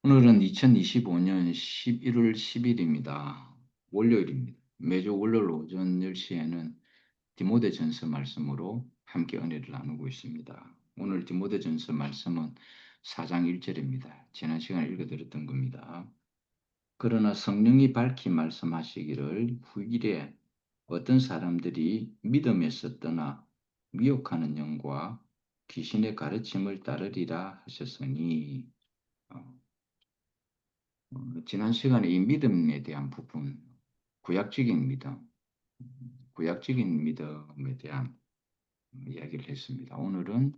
오늘은 2025년 11월 10일입니다. 월요일입니다. 매주 월요일 오전 10시에는 디모데전서 말씀으로 함께 은혜를 나누고 있습니다. 오늘 디모데전서 말씀은 4장 1절입니다. 지난 시간에 읽어드렸던 겁니다. 그러나 성령이 밝히 말씀하시기를 후일에 어떤 사람들이 믿음에서 떠나 미혹하는 영과 귀신의 가르침을 따르리라 하셨으니 지난 시간에 이 믿음에 대한 부분, 구약적인 믿음, 구약적인 믿음에 대한 이야기를 했습니다. 오늘은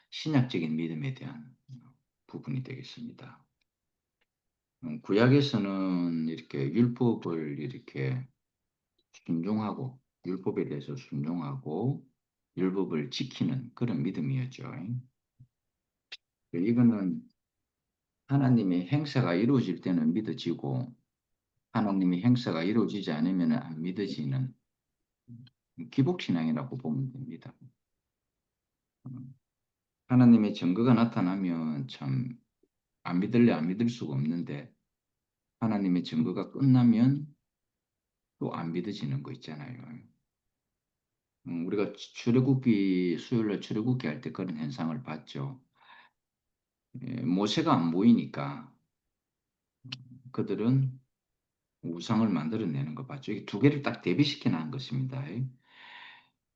신약적인 믿음에 대한 부분이 되겠습니다. 구약에서는 이렇게 율법을 이렇게 순종하고, 율법에 대해서 순종하고, 율법을 지키는 그런 믿음이었죠. 이거는 하나님의 행사가 이루어질 때는 믿어지고, 하나님의 행사가 이루어지지 않으면 안 믿어지는 기복신앙이라고 보면 됩니다. 하나님의 증거가 나타나면 참 안 믿을래 안 믿을 수가 없는데 하나님의 증거가 끝나면 또 안 믿어지는 거 있잖아요. 우리가 출애굽기 수요일날 출애굽기 할 때 그런 현상을 봤죠. 모세가 안 보이니까 그들은 우상을 만들어내는 거 봤죠. 이게 두 개를 딱 대비시켜 놓은 것입니다.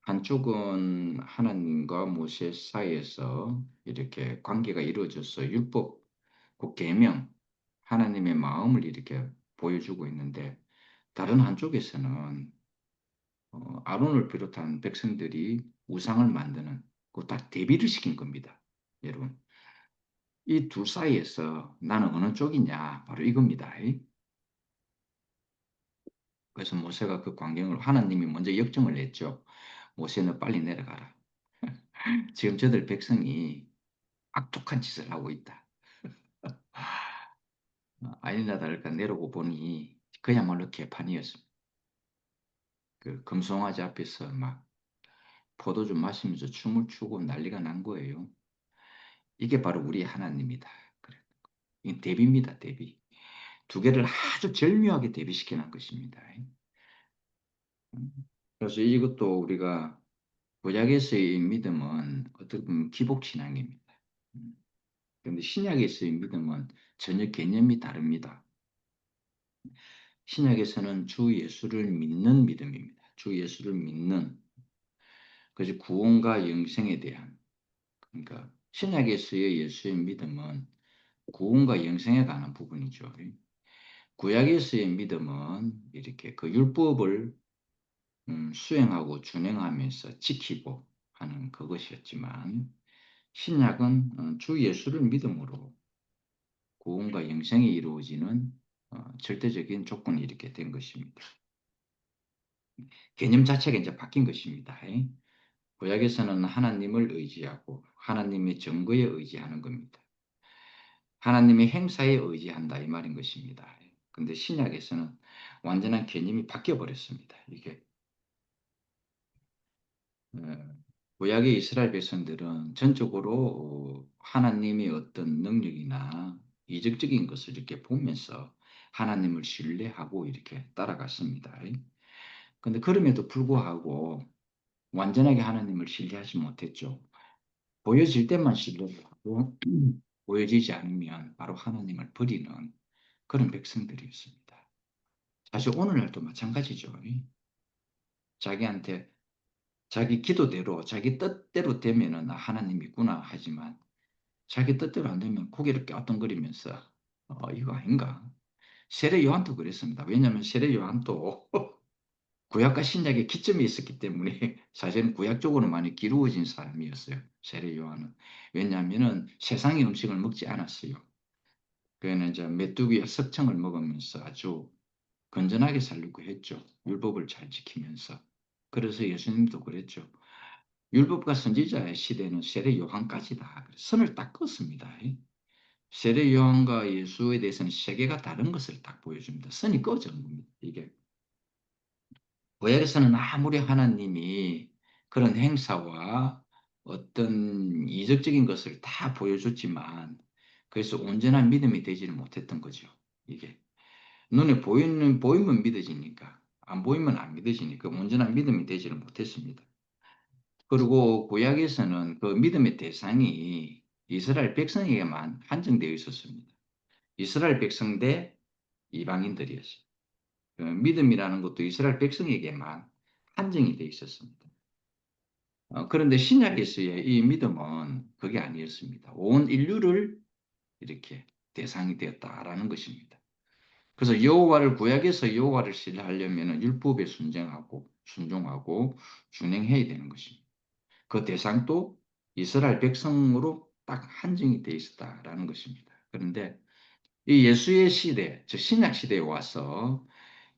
한쪽은 하나님과 모세 사이에서 이렇게 관계가 이루어져서 율법, 그 계명, 하나님의 마음을 이렇게 보여주고 있는데 다른 한쪽에서는 아론을 비롯한 백성들이 우상을 만드는 그 다 대비를 시킨 겁니다. 여러분, 이 둘 사이에서 나는 어느 쪽이냐 바로 이겁니다. 그래서 모세가 그 광경을 하나님이 먼저 역정을 냈죠. 모세는 빨리 내려가라. 지금 저들 백성이 악독한 짓을 하고 있다. 아니나 다를까 내려고 보니 그야말로 개판이었습니다. 그 금송아지 앞에서 막 포도주 마시면서 춤을 추고 난리가 난 거예요. 이게 바로 우리 하나님이다. 그래. 이 대비입니다, 대비. 두 개를 아주 절묘하게 대비시켜 놓은 것입니다. 그래서 이것도 우리가 구약에서의 믿음은 어떻게 보면 기복신앙입니다. 그런데 신약에서의 믿음은 전혀 개념이 다릅니다. 신약에서는 주 예수를 믿는 믿음입니다. 주 예수를 믿는 그래서 구원과 영생에 대한 그러니까 신약에서의 예수의 믿음은 구원과 영생에 관한 부분이죠. 구약에서의 믿음은 이렇게 그 율법을 수행하고 준행하면서 지키고 하는 그것이었지만 신약은 주 예수를 믿음으로 구원과 영생이 이루어지는 절대적인 조건이 이렇게 된 것입니다. 개념 자체가 이제 바뀐 것입니다. 구약에서는 하나님을 의지하고 하나님의 증거에 의지하는 겁니다. 하나님의 행사에 의지한다 이 말인 것입니다. 근데 신약에서는 완전한 개념이 바뀌어 버렸습니다. 이게 구약의 이스라엘 백성들은 전적으로 하나님의 어떤 능력이나 이적적인 것을 이렇게 보면서 하나님을 신뢰하고 이렇게 따라갔습니다. 근데 그럼에도 불구하고 완전하게 하나님을 신뢰하지 못했죠. 보여질 때만 신뢰를 하고 보여지지 않으면 바로 하나님을 버리는 그런 백성들이었습니다. 사실 오늘날도 마찬가지죠. 자기한테 자기 기도대로 자기 뜻대로 되면은 하나님 있구나 하지만 자기 뜻대로 안 되면 고개를 갸우뚱거리면서 이거 아닌가? 세례 요한도 그랬습니다. 왜냐하면 세례 요한도 구약과 신약의 기점이 있었기 때문에 사실은 구약 적으로 많이 기루어진 사람이었어요. 세례 요한은. 왜냐하면은 세상의 음식을 먹지 않았어요. 그는 이제 메뚜기와 석청을 먹으면서 아주 건전하게 살려고 했죠. 율법을 잘 지키면서. 그래서 예수님도 그랬죠. 율법과 선지자의 시대는 세례 요한까지다. 선을 딱 껐습니다. 세례 요한과 예수에 대해서는 세계가 다른 것을 딱 보여줍니다. 선이 꺼진 겁니다. 이게 구약에서는 아무리 하나님이 그런 행사와 어떤 이적적인 것을 다 보여줬지만 그래서 온전한 믿음이 되지를 못했던 거죠. 이게 눈에 보이면 믿어지니까 안 보이면 안 믿어지니까 온전한 믿음이 되지를 못했습니다. 그리고 구약에서는 그 믿음의 대상이 이스라엘 백성에게만 한정되어 있었습니다. 이스라엘 백성 대 이방인들이었어요. 그 믿음이라는 것도 이스라엘 백성에게만 한정이 되어 있었습니다. 그런데 신약에서의 이 믿음은 그게 아니었습니다. 온 인류를 이렇게 대상이 되었다라는 것입니다. 그래서 여호와를 구약에서 여호와를 신뢰하려면 율법에 순종하고 준행해야 되는 것입니다. 그 대상도 이스라엘 백성으로 딱 한정이 되어 있었다라는 것입니다. 그런데 이 예수의 시대, 즉 신약 시대에 와서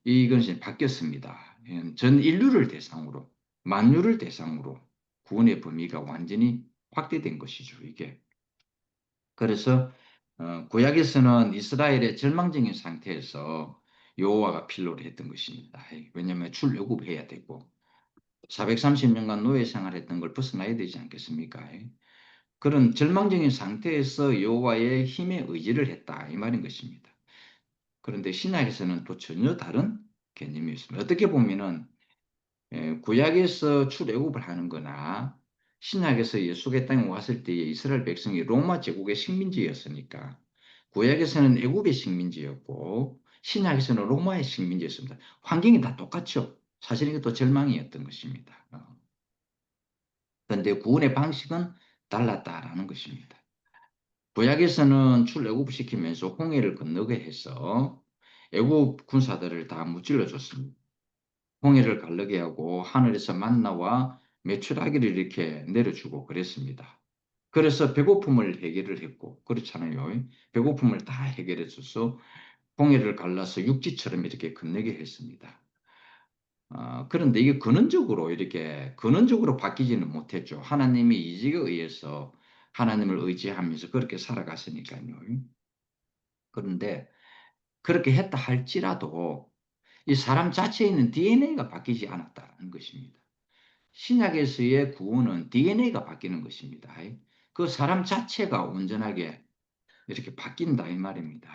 이것이 바뀌었습니다. 전 인류를 대상으로, 만유를 대상으로 구원의 범위가 완전히 확대된 것이죠, 이게. 그래서 구약에서는 이스라엘의 절망적인 상태에서 여호와가 필요로 했던 것입니다. 왜냐하면 출애굽해야 되고 430년간 노예 생활했던 걸 벗어나야 되지 않겠습니까? 그런 절망적인 상태에서 여호와의 힘에 의지를 했다 이 말인 것입니다. 그런데 신약에서는 또 전혀 다른 개념이었습니다. 어떻게 보면은 구약에서 출애굽을 하는 거나 신약에서 예수가 땅에 왔을 때에 이스라엘 백성이 로마 제국의 식민지였으니까 구약에서는 애굽의 식민지였고 신약에서는 로마의 식민지였습니다. 환경이 다 똑같죠. 사실 이것도 절망이었던 것입니다. 그런데 구원의 방식은 달랐다라는 것입니다. 구약에서는 출애굽을 시키면서 홍해를 건너게 해서 애굽 군사들을 다 무찔러 줬습니다. 홍해를 갈르게 하고 하늘에서 만나와 메추라기를 이렇게 내려주고 그랬습니다. 그래서 배고픔을 해결을 했고 그렇잖아요. 배고픔을 다 해결해 줘서 홍해를 갈라서 육지처럼 이렇게 건너게 했습니다. 그런데 이게 근원적으로 바뀌지는 못했죠. 하나님의 이직에 의해서 하나님을 의지하면서 그렇게 살아갔으니까요. 그런데 그렇게 했다 할지라도 이 사람 자체에 있는 DNA가 바뀌지 않았다는 것입니다. 신약에서의 구원은 DNA가 바뀌는 것입니다. 그 사람 자체가 온전하게 이렇게 바뀐다 이 말입니다.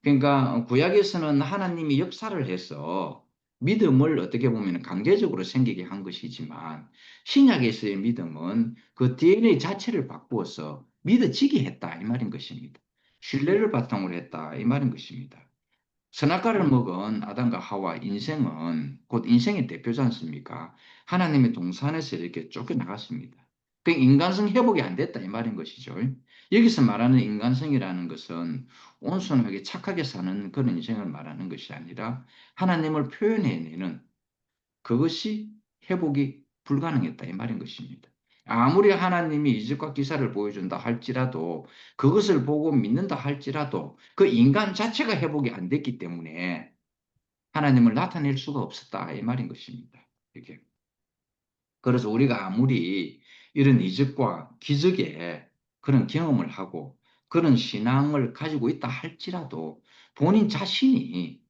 그러니까 구약에서는 하나님이 역사를 해서 믿음을 어떻게 보면 강제적으로 생기게 한 것이지만 신약에서의 믿음은 그 DNA 자체를 바꾸어서 믿어지게 했다 이 말인 것입니다. 신뢰를 바탕으로 했다 이 말인 것입니다. 선악과를 먹은 아담과 하와 인생은 곧 인생의 대표지 않습니까? 하나님의 동산에서 이렇게 쫓겨나갔습니다. 그 인간성 회복이 안 됐다 이 말인 것이죠. 여기서 말하는 인간성이라는 것은 온순하게 착하게 사는 그런 인생을 말하는 것이 아니라 하나님을 표현해내는 그것이 회복이 불가능했다 이 말인 것입니다. 아무리 하나님이 이적과 기사를 보여준다 할지라도 그것을 보고 믿는다 할지라도 그 인간 자체가 회복이 안 됐기 때문에 하나님을 나타낼 수가 없었다 이 말인 것입니다. 이게. 그래서 우리가 아무리 이런 이적과 기적의 그런 경험을 하고 그런 신앙을 가지고 있다 할지라도 본인 자신이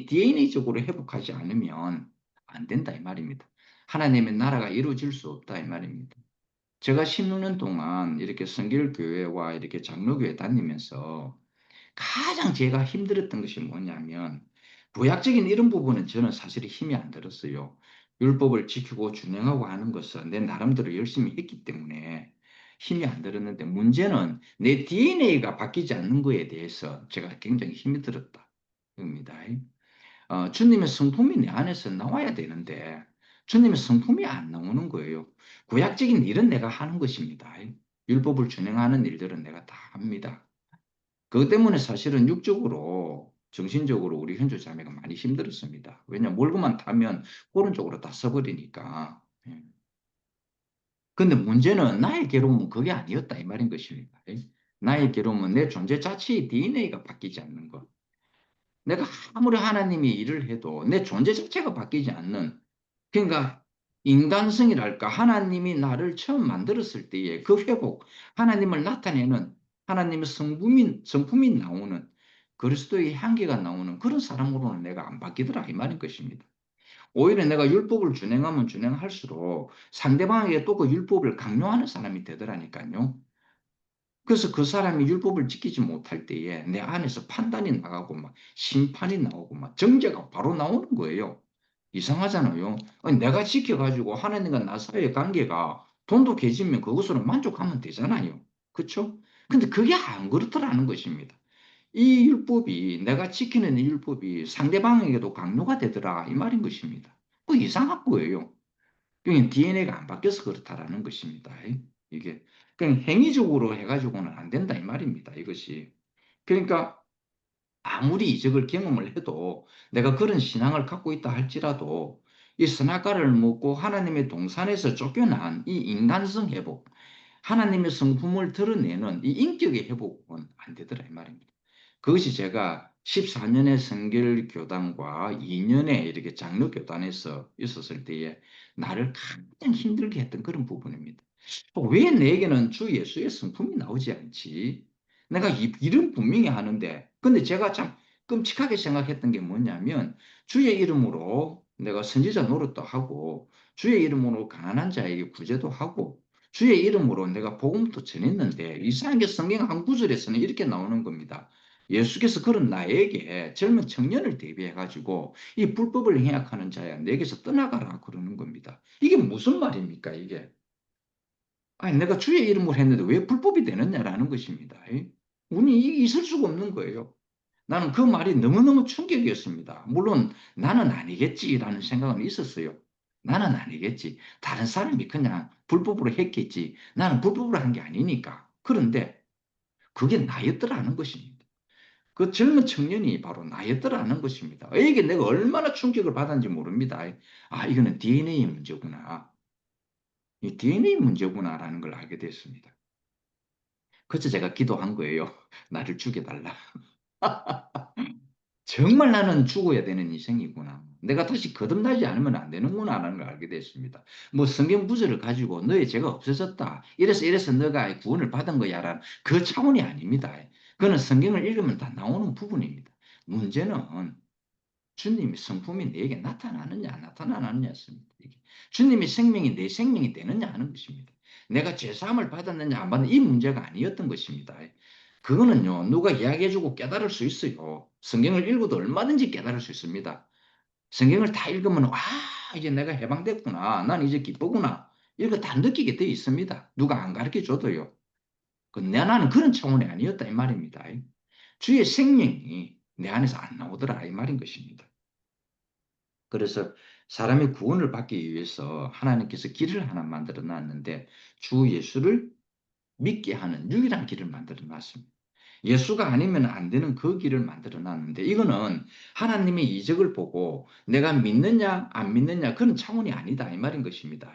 DNA적으로 회복하지 않으면 안 된다 이 말입니다. 하나님의 나라가 이루어질 수 없다 이 말입니다. 제가 16년 동안 이렇게 성결교회와 이렇게 장로교회 다니면서 가장 제가 힘들었던 것이 뭐냐면 부약적인 이런 부분은 저는 사실 힘이 안 들었어요. 율법을 지키고 준행하고 하는 것은 내 나름대로 열심히 했기 때문에 힘이 안 들었는데 문제는 내 DNA가 바뀌지 않는 거에 대해서 제가 굉장히 힘이 들었다. 입니다. 주님의 성품이 내 안에서 나와야 되는데 주님의 성품이 안 나오는 거예요. 구약적인 일은 내가 하는 것입니다. 율법을 준행하는 일들은 내가 다 합니다. 그것 때문에 사실은 육적으로, 정신적으로 우리 현주 자매가 많이 힘들었습니다. 왜냐, 몰고만 타면 오른쪽으로 다 써버리니까. 예. 근데 문제는 나의 괴로움은 그게 아니었다, 이 말인 것입니다. 예. 나의 괴로움은 내 존재 자체의 DNA가 바뀌지 않는 것. 내가 아무리 하나님이 일을 해도 내 존재 자체가 바뀌지 않는, 그러니까 인간성이랄까, 하나님이 나를 처음 만들었을 때의 그 회복, 하나님을 나타내는 하나님의 성품이 나오는 그리스도의 향기가 나오는 그런 사람으로는 내가 안 바뀌더라 이 말인 것입니다. 오히려 내가 율법을 준행하면 준행할수록 상대방에게 또 그 율법을 강요하는 사람이 되더라니까요. 그래서 그 사람이 율법을 지키지 못할 때에 내 안에서 판단이 나가고 막 심판이 나오고 막 정죄가 바로 나오는 거예요. 이상하잖아요. 아니, 내가 지켜가지고 하나님과 나 사이의 관계가 돈도 깨지면 그것으로 만족하면 되잖아요. 그렇죠? 근데 그게 안 그렇더라는 것입니다. 이 율법이 내가 지키는 이 율법이 상대방에게도 강요가 되더라 이 말인 것입니다. 뭐 이상한 거예요. 그냥 DNA가 안 바뀌어서 그렇다라는 것입니다. 이게 그냥 행위적으로 해가지고는 안 된다 이 말입니다. 이것이 그러니까 아무리 이적을 경험을 해도 내가 그런 신앙을 갖고 있다 할지라도 이 선악과를 먹고 하나님의 동산에서 쫓겨난 이 인간성 회복, 하나님의 성품을 드러내는 이 인격의 회복은 안 되더라 이 말입니다. 그것이 제가 14년의 성결교단과 2년의 이렇게 장로교단에서 있었을 때에 나를 가장 힘들게 했던 그런 부분입니다. 왜 내게는 주 예수의 성품이 나오지 않지? 내가 일은 분명히 하는데, 근데 제가 참 끔찍하게 생각했던 게 뭐냐면, 주의 이름으로 내가 선지자 노릇도 하고, 주의 이름으로 가난한 자에게 구제도 하고, 주의 이름으로 내가 복음도 전했는데, 이상하게 성경 한 구절에서는 이렇게 나오는 겁니다. 예수께서 그런 나에게 젊은 청년을 대비해가지고, 이 불법을 행악하는 자야, 내게서 떠나가라 그러는 겁니다. 이게 무슨 말입니까, 이게? 아니, 내가 주의 이름으로 했는데 왜 불법이 되느냐라는 것입니다. 운이 있을 수가 없는 거예요. 나는 그 말이 너무너무 충격이었습니다. 물론 나는 아니겠지라는 생각은 있었어요. 나는 아니겠지. 다른 사람이 그냥 불법으로 했겠지. 나는 불법으로 한 게 아니니까. 그런데 그게 나였더라는 것입니다. 그 젊은 청년이 바로 나였더라는 것입니다. 이게 내가 얼마나 충격을 받았는지 모릅니다. 아, 이거는 DNA 문제구나. 이 DNA 문제구나라는 걸 알게 됐습니다. 그래서 제가 기도한 거예요. 나를 죽여달라. 정말 나는 죽어야 되는 인생이구나. 내가 다시 거듭나지 않으면 안 되는구나라는 걸 알게 됐습니다. 뭐 성경 구절을 가지고 너의 죄가 없어졌다. 이래서 너가 구원을 받은 거야라는 그 차원이 아닙니다. 그거는 성경을 읽으면 다 나오는 부분입니다. 문제는 주님의 성품이 내게 나타나느냐 안 나타나느냐였습니다. 주님의 생명이 내 생명이 되느냐 하는 것입니다. 내가 죄사함을 받았느냐 안 받느냐 이 문제가 아니었던 것입니다. 그거는요 누가 이야기해주고 깨달을 수 있어요. 성경을 읽어도 얼마든지 깨달을 수 있습니다. 성경을 다 읽으면 이제 내가 해방됐구나. 난 이제 기쁘구나. 이거 다 느끼게 돼 있습니다. 누가 안 가르쳐 줘도요. 나는 그런 차원이 아니었다 이 말입니다. 주의 생명이 내 안에서 안 나오더라 이 말인 것입니다. 그래서 사람이 구원을 받기 위해서 하나님께서 길을 하나 만들어 놨는데 주 예수를 믿게 하는 유일한 길을 만들어 놨습니다. 예수가 아니면 안 되는 그 길을 만들어 놨는데 이거는 하나님의 이적을 보고 내가 믿느냐 안 믿느냐 그런 차원이 아니다 이 말인 것입니다.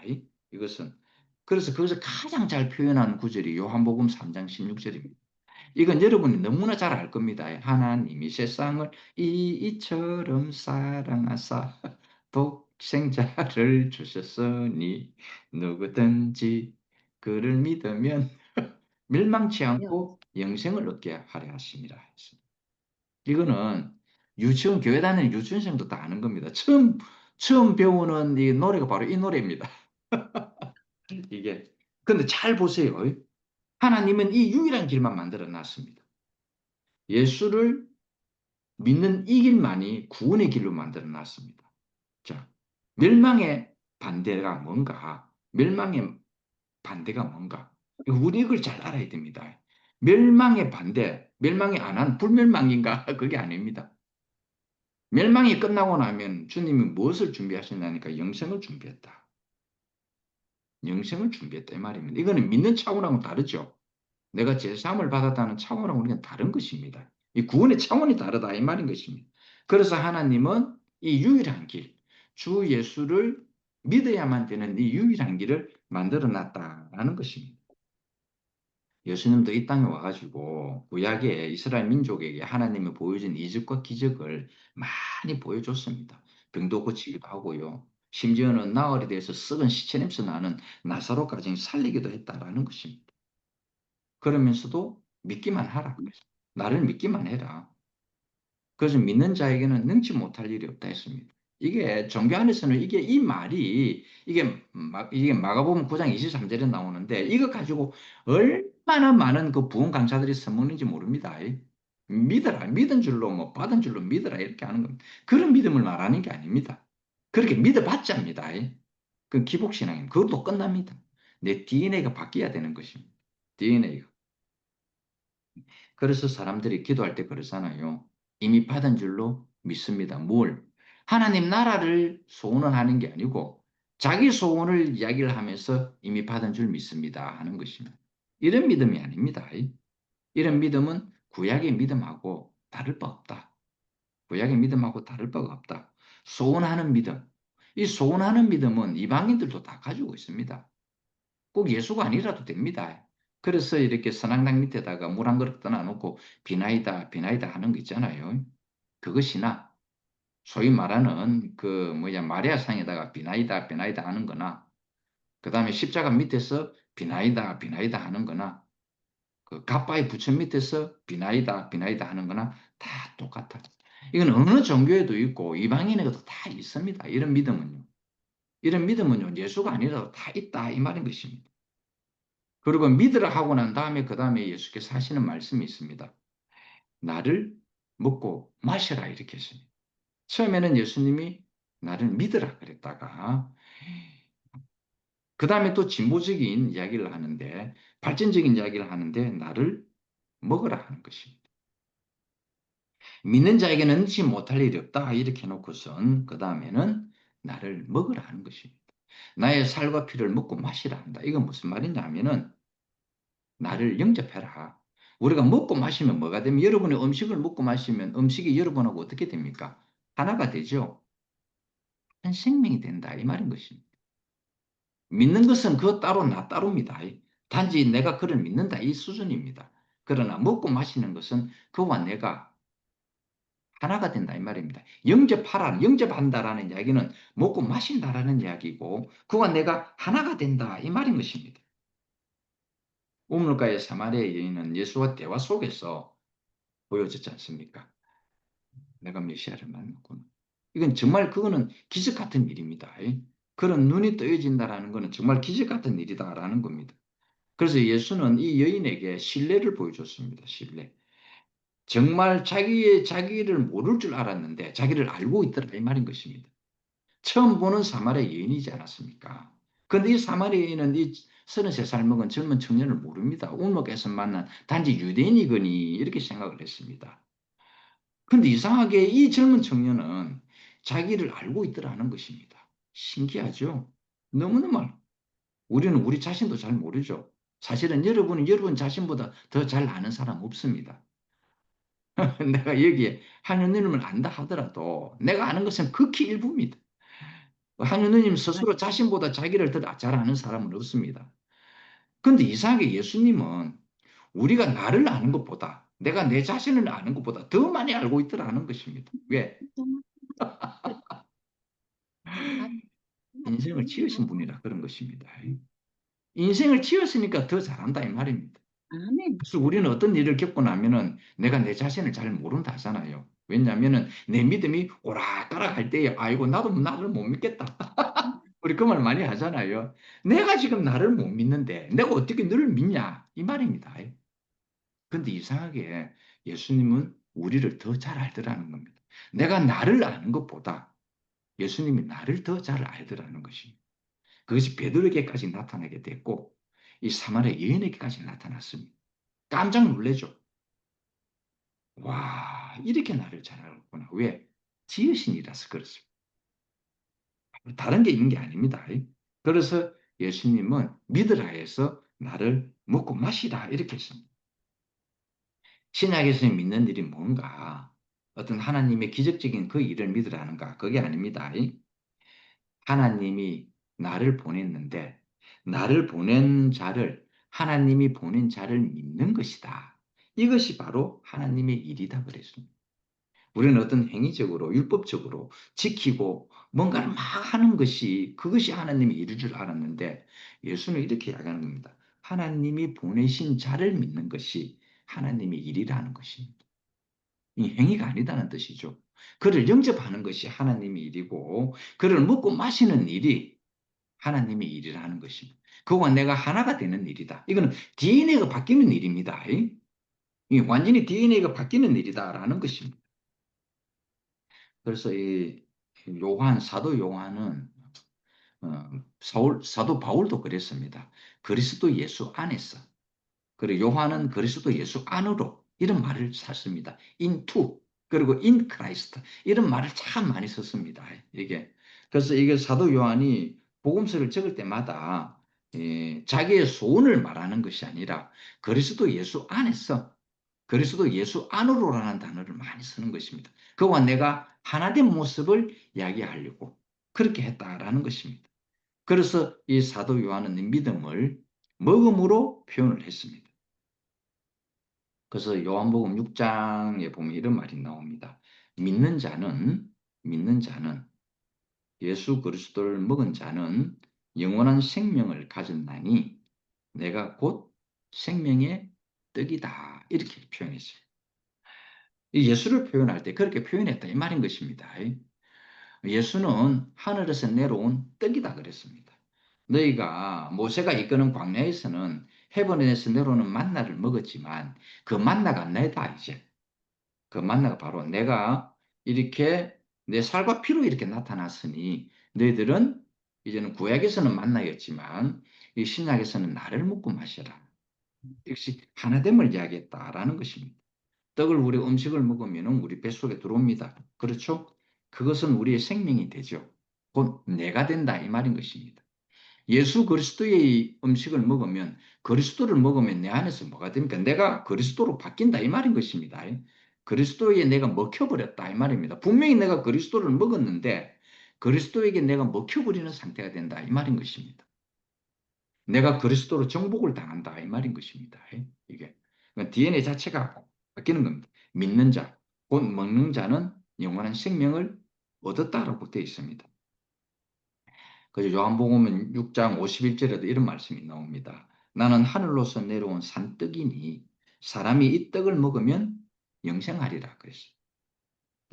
이것은 그래서 그것을 가장 잘 표현한 구절이 요한복음 3장 16절입니다. 이건 여러분이 너무나 잘 알 겁니다. 하나님이 세상을 이처럼 사랑하사 독생자를 주셨으니 누구든지 그를 믿으면 멸망치 않고 영생을 얻게 하려 하심이라 했습니다. 이거는 유치원 교회 다니는 유치원생도 다 아는 겁니다. 처음 배우는 이 노래가 바로 이 노래입니다. 이게 근데 잘 보세요. 하나님은 이 유일한 길만 만들어 놨습니다. 예수를 믿는 이 길만이 구원의 길로 만들어 놨습니다. 자, 멸망의 반대가 뭔가? 멸망의 반대가 뭔가? 우리 이걸 잘 알아야 됩니다. 멸망의 반대, 멸망이 안 한 불멸망인가? 그게 아닙니다. 멸망이 끝나고 나면 주님이 무엇을 준비하셨냐니까 영생을 준비했다. 영생을 준비했다 이 말입니다. 이거는 믿는 차원하고 다르죠. 내가 제사함을 받았다는 차원하고 우리는 다른 것입니다. 이 구원의 차원이 다르다 이 말인 것입니다. 그래서 하나님은 이 유일한 길, 주 예수를 믿어야만 되는 이 유일한 길을 만들어 놨다라는 것입니다. 예수님도 이 땅에 와가지고 구약의 이스라엘 민족에게 하나님이 보여준 이적과 기적을 많이 보여줬습니다. 병도 고치기도 하고요. 심지어는 나흘이 돼서 썩은 시체 냄새 나는 나사로까지 살리기도 했다라는 것입니다. 그러면서도 믿기만 하라. 나를 믿기만 해라. 그래서 믿는 자에게는 능치 못할 일이 없다 했습니다. 이게 종교 안에서는 이게 이 말이 이게 마가복음 9장 23절에 나오는데 이거 가지고 얼마나 많은 그 부흥 강사들이 써먹는지 모릅니다. 믿어라, 믿은 줄로 뭐 받은 줄로 믿어라 이렇게 하는 겁니다. 그런 믿음을 말하는 게 아닙니다. 그렇게 믿어봤자입니다. 그 기복신앙입니다. 그것도 끝납니다. 내 DNA가 바뀌어야 되는 것입니다. DNA가. 그래서 사람들이 기도할 때 그러잖아요. 이미 받은 줄로 믿습니다. 뭘? 하나님 나라를 소원을 하는 게 아니고 자기 소원을 이야기를 하면서 이미 받은 줄 믿습니다 하는 것입니다. 이런 믿음이 아닙니다. 이런 믿음은 구약의 믿음하고 다를 바 없다. 구약의 믿음하고 다를 바가 없다. 소원하는 믿음. 이 소원하는 믿음은 이방인들도 다 가지고 있습니다. 꼭 예수가 아니라도 됩니다. 그래서 이렇게 선악당 밑에다가 물 한 그릇 떠나놓고 비나이다, 비나이다 하는 거 있잖아요. 그것이나 소위 말하는 그 뭐냐 마리아상에다가 비나이다, 비나이다 하는 거나 그 다음에 십자가 밑에서 비나이다, 비나이다 하는 거나 그 가빠의 부처 밑에서 비나이다, 비나이다 하는 거나 다 똑같아. 이건 어느 종교에도 있고 이방인에게도 다 있습니다. 이런 믿음은요. 이런 믿음은요. 예수가 아니라도 다 있다 이 말인 것입니다. 그리고 믿으라 하고 난 다음에 그 다음에 예수께서 하시는 말씀이 있습니다. 나를 먹고 마셔라 이렇게 했습니다. 처음에는 예수님이 나를 믿으라 그랬다가 그 다음에 또 진보적인 이야기를 하는데 발전적인 이야기를 하는데 나를 먹으라 하는 것입니다. 믿는 자에게는 능치 못할 일이 없다 이렇게 해놓고선 그 다음에는 나를 먹으라 하는 것입니다. 나의 살과 피를 먹고 마시라 한다. 이건 무슨 말이냐 하면은 나를 영접해라. 우리가 먹고 마시면 뭐가 되면 여러분의 음식을 먹고 마시면 음식이 여러분하고 어떻게 됩니까? 하나가 되죠. 한 생명이 된다 이 말인 것입니다. 믿는 것은 그 따로 나 따로입니다. 단지 내가 그를 믿는다 이 수준입니다. 그러나 먹고 마시는 것은 그와 내가 하나가 된다 이 말입니다. 영접하라, 영접한다라는 이야기는 먹고 마신다라는 이야기고 그와 내가 하나가 된다 이 말인 것입니다. 우물가의 사마리아 여인은 예수와 대화 속에서 보여졌지 않습니까? 내가 메시아를 만났구나. 이건 정말 그거는 기적 같은 일입니다. 그런 눈이 떠여진다라는 것은 정말 기적 같은 일이다라는 겁니다. 그래서 예수는 이 여인에게 신뢰를 보여줬습니다. 신뢰. 정말 자기를 모를 줄 알았는데 자기를 알고 있더라 이 말인 것입니다. 처음 보는 사마리아 여인이지 않았습니까? 그런데 이 사마리아 여인은 이 33살 먹은 젊은 청년을 모릅니다. 울목에서 만난 단지 유대인이거니 이렇게 생각을 했습니다. 그런데 이상하게 이 젊은 청년은 자기를 알고 있더라는 것입니다. 신기하죠? 너무너무 우리는 우리 자신도 잘 모르죠. 사실은 여러분은 여러분 자신보다 더 잘 아는 사람 없습니다. 내가 여기에 하느님을 안다 하더라도 내가 아는 것은 극히 일부입니다. 하느님 스스로 자신보다 자기를 더 잘 아는 사람은 없습니다. 그런데 이상하게 예수님은 우리가 나를 아는 것보다 내가 내 자신을 아는 것보다 더 많이 알고 있더라는 것입니다. 왜? 인생을 지으신 분이라 그런 것입니다. 인생을 지었으니까 더 잘한다 이 말입니다. 아멘. 그래서 우리는 어떤 일을 겪고 나면은 내가 내 자신을 잘 모른다 하잖아요. 왜냐하면은 내 믿음이 오락가락할 때에 아이고 나도 나를 못 믿겠다. 우리 그 말 많이 하잖아요. 내가 지금 나를 못 믿는데 내가 어떻게 너를 믿냐 이 말입니다. 그런데 이상하게 예수님은 우리를 더 잘 알더라는 겁니다. 내가 나를 아는 것보다 예수님이 나를 더 잘 알더라는 것입니다. 그것이 베드로에게까지 나타나게 됐고 이 사마리아 여인에게까지 나타났습니다. 깜짝 놀래죠. 와, 이렇게 나를 잘 알았구나. 왜? 지으신이라서 그렇습니다. 다른 게 있는 게 아닙니다. 그래서 예수님은 믿으라 해서 나를 먹고 마시라 이렇게 했습니다. 신약에서 믿는 일이 뭔가? 어떤 하나님의 기적적인 그 일을 믿으라는가? 그게 아닙니다. 하나님이 나를 보냈는데 나를 보낸 자를 하나님이 보낸 자를 믿는 것이다. 이것이 바로 하나님의 일이다 그랬습니다. 우리는 어떤 행위적으로 율법적으로 지키고 뭔가를 막 하는 것이 그것이 하나님의 일인 줄 알았는데 예수는 이렇게 이야기하는 겁니다. 하나님이 보내신 자를 믿는 것이 하나님의 일이라는 것입니다. 이 행위가 아니다는 뜻이죠. 그를 영접하는 것이 하나님의 일이고 그를 먹고 마시는 일이 하나님의 일이라는 것입니다. 그와 내가 하나가 되는 일이다. 이거는 DNA가 바뀌는 일입니다. 이 완전히 DNA가 바뀌는 일이다라는 것입니다. 그래서 이 사도 요한은 사도 바울도 그랬습니다. 그리스도 예수 안에서. 그리고 요한은 그리스도 예수 안으로 이런 말을 샀습니다. into 그리고 in Christ 이런 말을 참 많이 썼습니다. 이게 그래서 이게 사도 요한이 복음서를 적을 때마다 자기의 소원을 말하는 것이 아니라 그리스도 예수 안에서 그리스도 예수 안으로라는 단어를 많이 쓰는 것입니다. 그와 내가 하나된 모습을 이야기하려고 그렇게 했다라는 것입니다. 그래서 이 사도 요한은 믿음을 먹음으로 표현을 했습니다. 그래서 요한복음 6장에 보면 이런 말이 나옵니다. 믿는 자는 예수 그리스도를 먹은 자는 영원한 생명을 가졌나니 내가 곧 생명의 떡이다. 이렇게 표현했어요. 이 예수를 표현할 때 그렇게 표현했다 이 말인 것입니다. 예수는 하늘에서 내려온 떡이다 그랬습니다. 너희가 모세가 이끄는 광야에서는 헤븐에서 내려오는 만나를 먹었지만 그 만나가 내다 이제. 그 만나가 바로 내가 이렇게 내 살과 피로 이렇게 나타났으니 너희들은 이제는 구약에서는 만나였지만 이 신약에서는 나를 먹고 마셔라. 역시 하나됨을 이야기했다라는 것입니다. 떡을 우리 음식을 먹으면 우리 뱃속에 들어옵니다. 그렇죠? 그것은 우리의 생명이 되죠. 곧 내가 된다 이 말인 것입니다. 예수 그리스도의 음식을 먹으면 그리스도를 먹으면 내 안에서 뭐가 됩니까? 내가 그리스도로 바뀐다 이 말인 것입니다. 그리스도에 내가 먹혀버렸다 이 말입니다. 분명히 내가 그리스도를 먹었는데 그리스도에게 내가 먹혀버리는 상태가 된다 이 말인 것입니다. 내가 그리스도로 정복을 당한다 이 말인 것입니다. 이게 DNA 자체가 바뀌는 겁니다. 믿는 자, 곧 먹는 자는 영원한 생명을 얻었다라고 되어 있습니다. 그래서 요한복음 6장 51절에도 이런 말씀이 나옵니다. 나는 하늘로서 내려온 산떡이니 사람이 이 떡을 먹으면 영생하리라 그랬어요.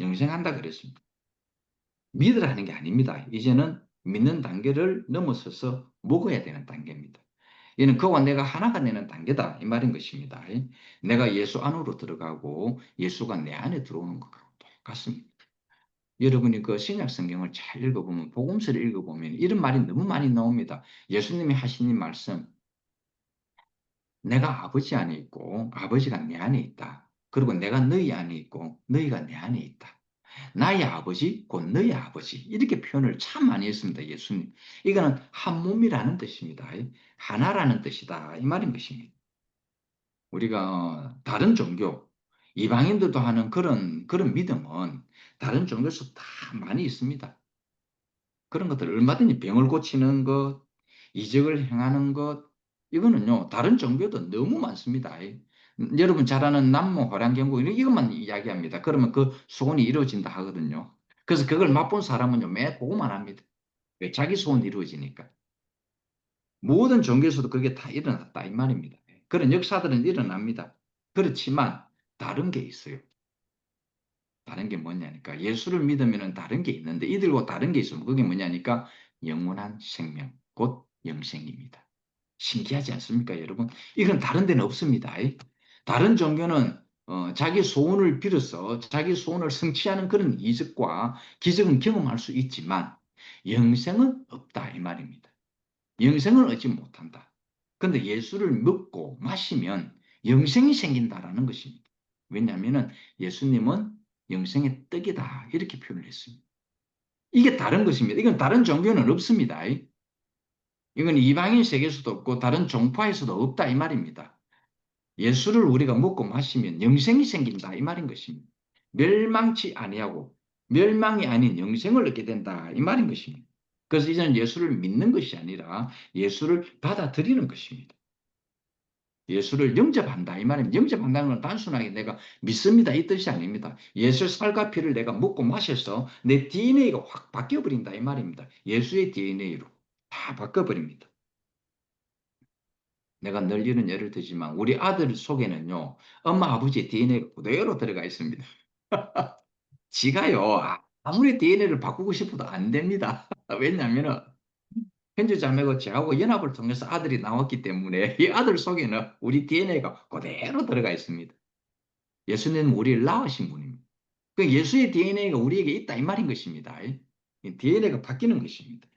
영생한다 그랬습니다. 믿으라는 게 아닙니다. 이제는 믿는 단계를 넘어서서 먹어야 되는 단계입니다. 이는 그와 내가 하나가 되는 단계다 이 말인 것입니다. 내가 예수 안으로 들어가고 예수가 내 안에 들어오는 것과 똑같습니다. 여러분이 그 신약 성경을 잘 읽어보면 복음서를 읽어보면 이런 말이 너무 많이 나옵니다. 예수님이 하신 말씀 내가 아버지 안에 있고 아버지가 내 안에 있다. 그리고 내가 너희 안에 있고 너희가 내 안에 있다. 나의 아버지 곧 너희 아버지 이렇게 표현을 참 많이 했습니다. 예수님. 이거는 한 몸이라는 뜻입니다. 하나라는 뜻이다 이 말인 것입니다. 우리가 다른 종교 이방인들도 하는 그런 믿음은 다른 종교에서 다 많이 있습니다. 그런 것들 얼마든지 병을 고치는 것, 이적을 행하는 것, 이거는요, 다른 종교도 너무 많습니다. 여러분 잘 아는 남모 호랑경고 이것만 이야기합니다. 그러면 그 소원이 이루어진다 하거든요. 그래서 그걸 맛본 사람은요, 매 보고만 합니다. 왜? 자기 소원이 이루어지니까. 모든 종교에서도 그게 다 일어났다, 이 말입니다. 그런 역사들은 일어납니다. 그렇지만 다른 게 있어요. 다른 게 뭐냐니까 예수를 믿으면 다른 게 있는데 이들과 다른 게 있으면 그게 뭐냐니까 영원한 생명 곧 영생입니다. 신기하지 않습니까 여러분? 이건 다른 데는 없습니다. 다른 종교는 자기 소원을 빌어서 자기 소원을 성취하는 그런 이적과 기적은 경험할 수 있지만 영생은 없다 이 말입니다. 영생을 얻지 못한다. 그런데 예수를 먹고 마시면 영생이 생긴다라는 것입니다. 왜냐하면 예수님은 영생의 떡이다 이렇게 표현을 했습니다. 이게 다른 것입니다. 이건 다른 종교는 없습니다. 이건 이방인 세계에서도 없고 다른 종파에서도 없다 이 말입니다. 예수를 우리가 먹고 마시면 영생이 생긴다 이 말인 것입니다. 멸망치 아니하고 멸망이 아닌 영생을 얻게 된다 이 말인 것입니다. 그래서 이제는 예수를 믿는 것이 아니라 예수를 받아들이는 것입니다. 예수를 영접한다 이 말입니다. 영접한다는 건 단순하게 내가 믿습니다 이 뜻이 아닙니다. 예수의 살과 피를 내가 먹고 마셔서 내 DNA가 확 바뀌어버린다 이 말입니다. 예수의 DNA로 다 바꿔버립니다. 내가 늘 이런 예를 들지만 우리 아들 속에는요 엄마 아버지의 DNA가 그대로 들어가 있습니다. 지가요, 아무리 DNA를 바꾸고 싶어도 안 됩니다. 왜냐하면은, 형제자매고 저하고 연합을 통해서 아들이 나왔기 때문에 이 아들 속에는 우리 DNA가 그대로 들어가 있습니다. 예수님은 우리를 낳으신 분입니다. 그 예수의 DNA가 우리에게 있다 이 말인 것입니다. DNA가 바뀌는 것입니다.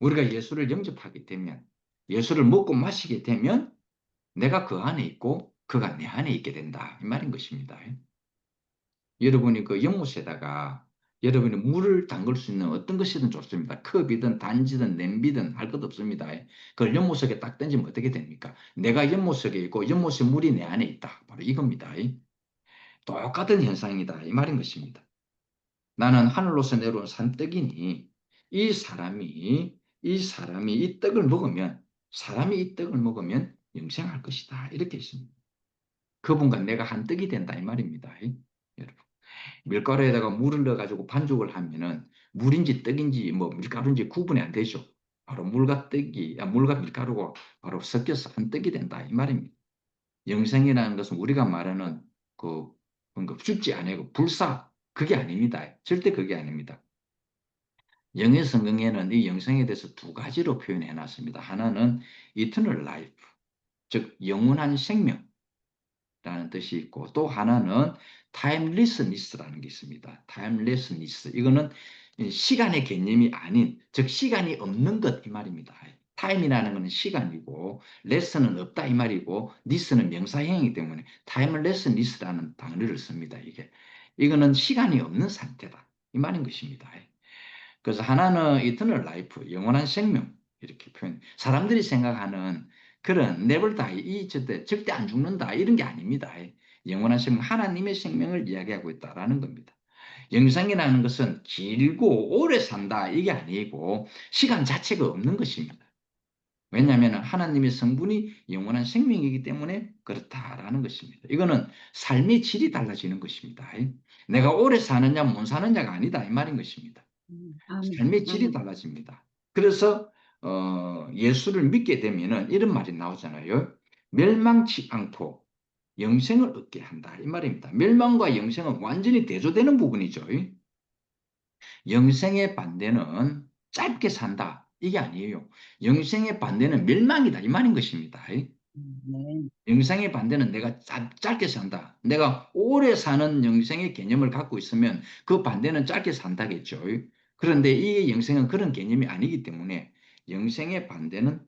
우리가 예수를 영접하게 되면, 예수를 먹고 마시게 되면 내가 그 안에 있고 그가 내 안에 있게 된다 이 말인 것입니다. 여러분이 그 연못에다가 여러분이 물을 담글 수 있는 어떤 것이든 좋습니다. 컵이든 단지든 냄비든 할 것 없습니다. 그걸 연못 속에 딱 던지면 어떻게 됩니까? 내가 연못 속에 있고 연못에 물이 내 안에 있다. 바로 이겁니다. 똑같은 현상이다. 이 말인 것입니다. 나는 하늘로서 내려온 산떡이니 이 사람이 이 떡을 먹으면 사람이 이 떡을 먹으면 영생할 것이다. 이렇게 했습니다. 그분과 내가 한 떡이 된다. 이 말입니다. 여러분. 밀가루에다가 물을 넣어가지고 반죽을 하면은 물인지 떡인지 뭐 밀가루인지 구분이 안 되죠. 바로 물과 떡이, 물과 밀가루가 바로 섞여서 한 떡이 된다. 이 말입니다. 영생이라는 것은 우리가 말하는 그 뭔가 죽지 아니고 불사 그게 아닙니다. 절대 그게 아닙니다. 영의 성경에는 이 영생에 대해서 두 가지로 표현해 놨습니다. 하나는 eternal life, 즉 영원한 생명. 라는 뜻이 있고 또 하나는 timelessness라는 게 있습니다. timelessness 이거는 시간의 개념이 아닌 즉 시간이 없는 것 이 말입니다. time이라는 것은 시간이고 less는 없다 이 말이고 ness는 명사형이기 때문에 timelessness라는 단어를 씁니다. 이거는 시간이 없는 상태다 이 말인 것입니다. 그래서 하나는 eternal life 영원한 생명 이렇게 표현. 사람들이 생각하는 그런 never die, 절대 안 죽는다 이런 게 아닙니다. 영원한 생명, 하나님의 생명을 이야기하고 있다라는 겁니다. 영생이라는 것은 길고 오래 산다 이게 아니고 시간 자체가 없는 것입니다. 왜냐하면 하나님의 성분이 영원한 생명이기 때문에 그렇다라는 것입니다. 이거는 삶의 질이 달라지는 것입니다. 내가 오래 사느냐 못 사느냐가 아니다 이 말인 것입니다. 아멘. 삶의 질이 아멘. 달라집니다. 그래서 예수를 믿게 되면은 이런 말이 나오잖아요. 멸망치 않고 영생을 얻게 한다. 이 말입니다. 멸망과 영생은 완전히 대조되는 부분이죠. 영생의 반대는 짧게 산다. 이게 아니에요. 영생의 반대는 멸망이다. 이 말인 것입니다. 네. 영생의 반대는 내가 짧게 산다. 내가 오래 사는 영생의 개념을 갖고 있으면 그 반대는 짧게 산다겠죠. 그런데 이 영생은 그런 개념이 아니기 때문에 영생의 반대는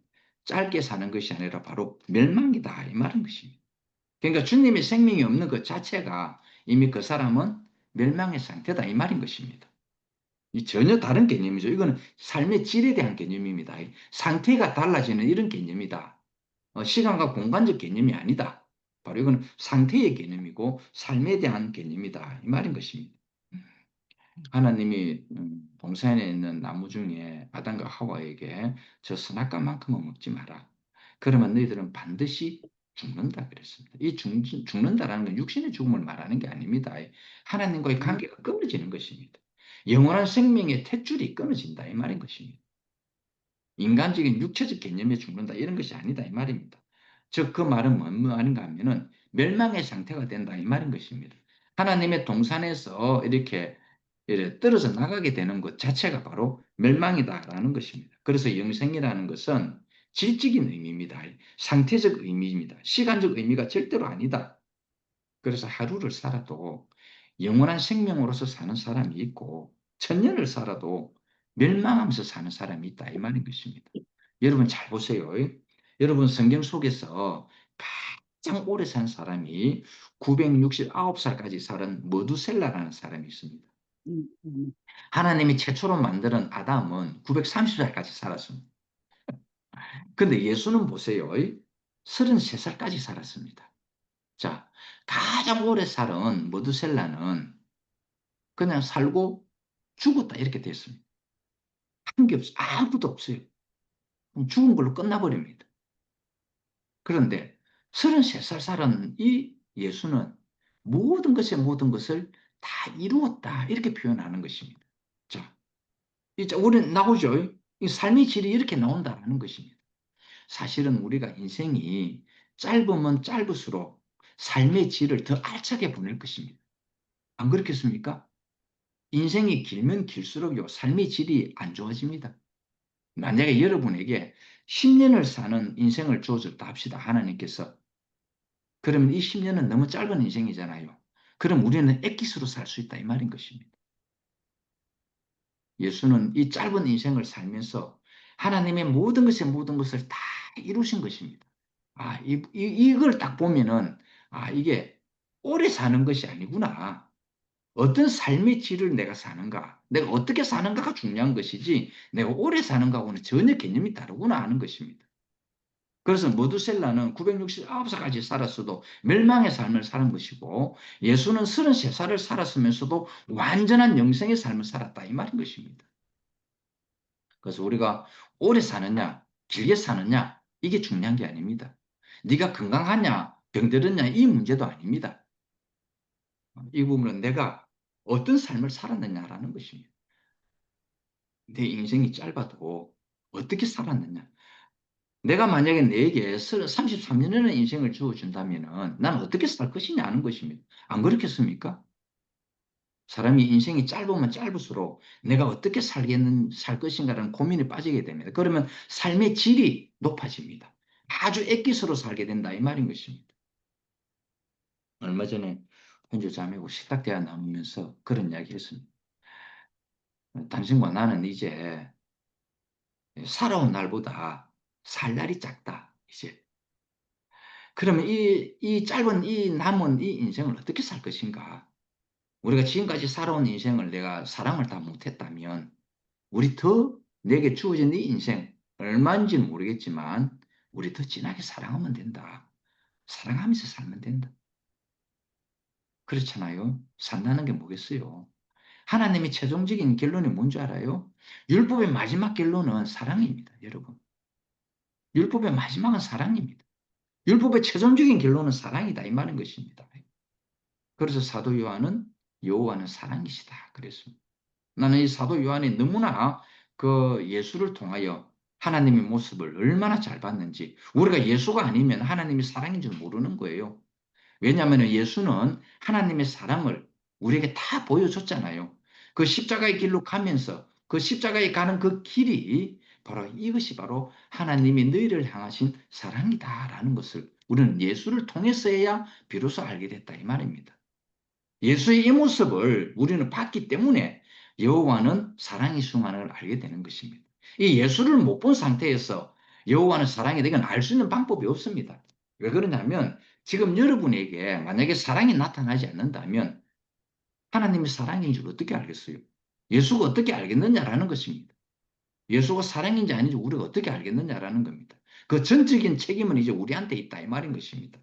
짧게 사는 것이 아니라 바로 멸망이다. 이 말인 것입니다. 그러니까 주님의 생명이 없는 것 자체가 이미 그 사람은 멸망의 상태다. 이 말인 것입니다. 이 전혀 다른 개념이죠. 이거는 삶의 질에 대한 개념입니다. 상태가 달라지는 이런 개념이다. 시간과 공간적 개념이 아니다. 바로 이건 상태의 개념이고 삶에 대한 개념이다. 이 말인 것입니다. 하나님이 동산에 있는 나무 중에 아담과 하와에게 저 선악과만큼은 먹지 마라. 그러면 너희들은 반드시 죽는다 그랬습니다. 죽는다라는 건 육신의 죽음을 말하는 게 아닙니다. 하나님과의 관계가 끊어지는 것입니다. 영원한 생명의 탯줄이 끊어진다 이 말인 것입니다. 인간적인 육체적 개념에 죽는다 이런 것이 아니다 이 말입니다. 즉 그 말은 뭔 말인가 하면은 멸망의 상태가 된다 이 말인 것입니다. 하나님의 동산에서 이렇게 떨어져 나가게 되는 것 자체가 바로 멸망이다라는 것입니다. 그래서 영생이라는 것은 질적인 의미입니다. 상태적 의미입니다. 시간적 의미가 절대로 아니다. 그래서 하루를 살아도 영원한 생명으로서 사는 사람이 있고 천년을 살아도 멸망하면서 사는 사람이 있다 이 말인 것입니다. 여러분 잘 보세요. 여러분 성경 속에서 가장 오래 산 사람이 969살까지 살은 머두셀라라는 사람이 있습니다. 음. 하나님이 최초로 만드는 아담은 930살까지 살았습니다. 그런데 예수는 보세요. 33살까지 살았습니다. 자, 가장 오래 살은 머두셀라는 그냥 살고 죽었다 이렇게 됐습니다. 한 게 없어요. 아무것도 없어요. 죽은 걸로 끝나버립니다. 그런데 33살 살은 이 예수는 모든 것을 다 이루었다 이렇게 표현하는 것입니다. 자, 이제 우리는 나오죠. 이 삶의 질이 이렇게 나온다는 것입니다. 사실은 우리가 인생이 짧으면 짧을수록 삶의 질을 더 알차게 보낼 것입니다. 안 그렇겠습니까? 인생이 길면 길수록요, 삶의 질이 안 좋아집니다. 만약에 여러분에게 10년을 사는 인생을 주어졌다 합시다, 하나님께서. 그러면 이 10년은 너무 짧은 인생이잖아요. 그럼 우리는 액기스로 살 수 있다, 이 말인 것입니다. 예수는 이 짧은 인생을 살면서 하나님의 모든 것을 다 이루신 것입니다. 이걸 딱 보면은, 이게 오래 사는 것이 아니구나. 어떤 삶의 질을 내가 사는가, 내가 어떻게 사는가가 중요한 것이지, 내가 오래 사는가하고는 전혀 개념이 다르구나 하는 것입니다. 그래서 모두셀라는 969살까지 살았어도 멸망의 삶을 사는 것이고, 예수는 33살을 살았으면서도 완전한 영생의 삶을 살았다, 이 말인 것입니다. 그래서 우리가 오래 사느냐, 길게 사느냐, 이게 중요한 게 아닙니다. 네가 건강하냐, 병들었냐, 이 문제도 아닙니다. 이 부분은 내가 어떤 삶을 살았느냐라는 것입니다. 내 인생이 짧아도 어떻게 살았느냐. 내가 만약에 내게 33년이라는 인생을 주어준다면 난 어떻게 살 것이냐 하는 것입니다. 안 그렇겠습니까? 사람이 인생이 짧으면 짧을수록 내가 어떻게 살 것인가라는 고민에 빠지게 됩니다. 그러면 삶의 질이 높아집니다. 아주 액기스로 살게 된다, 이 말인 것입니다. 얼마 전에 현주 자매하고 식탁 대화 나누면서 그런 이야기 했습니다. 당신과 나는 이제 살아온 날보다 살 날이 작다, 이제. 그러면 이 짧은 이 남은 이 인생을 어떻게 살 것인가? 우리가 지금까지 살아온 인생을 내가 사랑을 다 못했다면, 우리 더 내게 주어진 이 인생, 얼마인지는 모르겠지만, 우리 더 진하게 사랑하면 된다. 사랑하면서 살면 된다. 그렇잖아요. 산다는 게 뭐겠어요? 하나님의 최종적인 결론이 뭔지 알아요? 율법의 마지막 결론은 사랑입니다, 여러분. 율법의 마지막은 사랑입니다. 율법의 최종적인 결론은 사랑이다, 이 말인 것입니다. 그래서 사도 요한은 여호와는 사랑이시다 그랬습니다. 나는 이 사도 요한이 너무나 그 예수를 통하여 하나님의 모습을 얼마나 잘 봤는지, 우리가 예수가 아니면 하나님이 사랑인 줄 모르는 거예요. 왜냐하면 예수는 하나님의 사랑을 우리에게 다 보여줬잖아요. 그 십자가의 길로 가면서 그 십자가에 가는 그 길이 바로 이것이 바로 하나님이 너희를 향하신 사랑이다라는 것을 우리는 예수를 통해서야 비로소 알게 됐다, 이 말입니다. 예수의 이 모습을 우리는 봤기 때문에 여호와는 사랑이시구나를 알게 되는 것입니다. 이 예수를 못 본 상태에서 여호와는 사랑이다, 이건 알 수 있는 방법이 없습니다. 왜 그러냐면 지금 여러분에게 만약에 사랑이 나타나지 않는다면 하나님이 사랑인 줄 어떻게 알겠어요? 예수가 어떻게 알겠느냐라는 것입니다. 예수가 사랑인지 아닌지 우리가 어떻게 알겠느냐라는 겁니다. 그 전적인 책임은 이제 우리한테 있다, 이 말인 것입니다.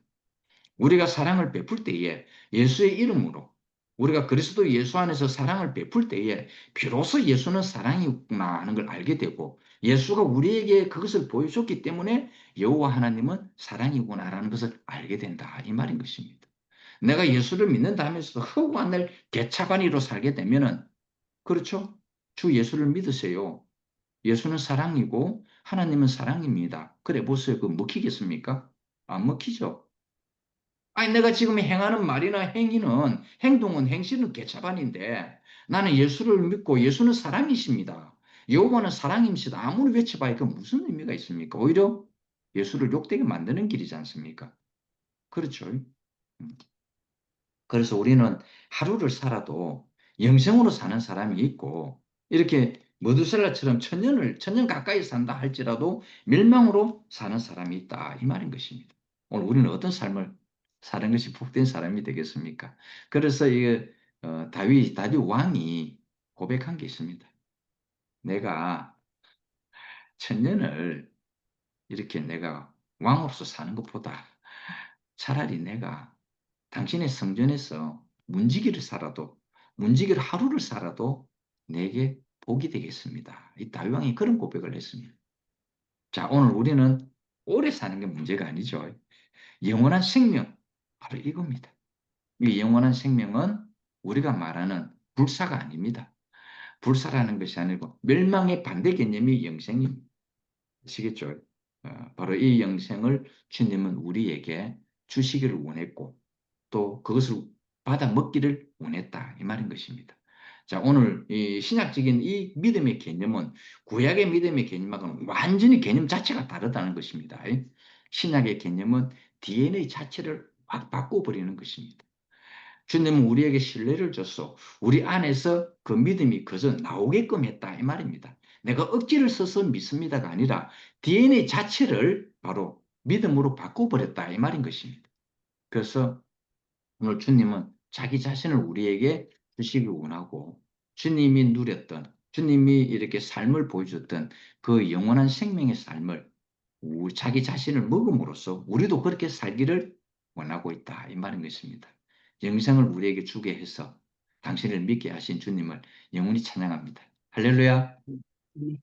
우리가 사랑을 베풀 때에 예수의 이름으로, 우리가 그리스도 예수 안에서 사랑을 베풀 때에 비로소 예수는 사랑이구나 하는 걸 알게 되고, 예수가 우리에게 그것을 보여줬기 때문에 여호와 하나님은 사랑이구나라는 것을 알게 된다, 이 말인 것입니다. 내가 예수를 믿는다 하면서도 허구한 날 개차반이로 살게 되면은, 그렇죠? 주 예수를 믿으세요. 예수는 사랑이고 하나님은 사랑입니다. 그래 보세요. 그 먹히겠습니까? 안 먹히죠. 아니, 내가 지금 행하는 말이나 행동은, 행실은 개차반인데 나는 예수를 믿고 예수는 사랑이십니다. 여호와는 사랑입니다. 아무리 외쳐봐야 그 무슨 의미가 있습니까? 오히려 예수를 욕되게 만드는 길이지 않습니까? 그렇죠. 그래서 우리는 하루를 살아도 영생으로 사는 사람이 있고, 이렇게 머두셀라처럼 천년 가까이 산다 할지라도 멸망으로 사는 사람이 있다, 이 말인 것입니다. 오늘 우리는 어떤 삶을 사는 것이 복된 사람이 되겠습니까? 그래서 다윗 왕이 고백한 게 있습니다. 내가 천년을 이렇게 내가 왕으로서 사는 것보다 차라리 내가 당신의 성전에서 문지기를 하루를 살아도 내게 복이 되겠습니다. 이 다윗왕이 그런 고백을 했습니다. 자, 오늘 우리는 오래 사는 게 문제가 아니죠. 영원한 생명, 바로 이겁니다. 이 영원한 생명은 우리가 말하는 불사가 아닙니다. 불사라는 것이 아니고 멸망의 반대 개념이 영생입니다. 아시겠죠? 바로 이 영생을 주님은 우리에게 주시기를 원했고, 또 그것을 받아 먹기를 원했다 이 말인 것입니다. 자, 오늘 이 신약적인 이 믿음의 개념은 구약의 믿음의 개념하고는 완전히 개념 자체가 다르다는 것입니다. 신약의 개념은 DNA 자체를 확 바꿔버리는 것입니다. 주님은 우리에게 신뢰를 줬어. 우리 안에서 그 믿음이 그저 나오게끔 했다 이 말입니다. 내가 억지를 써서 믿습니다가 아니라 DNA 자체를 바로 믿음으로 바꿔버렸다 이 말인 것입니다. 그래서 오늘 주님은 자기 자신을 우리에게 주시기 원하고 주님이 누렸던 주님이 이렇게 삶을 보여줬던 그 영원한 생명의 삶을 자기 자신을 먹음으로써 우리도 그렇게 살기를 원하고 있다 이 말인 것입니다. 영생을 우리에게 주게 해서 당신을 믿게 하신 주님을 영원히 찬양합니다. 할렐루야. 네.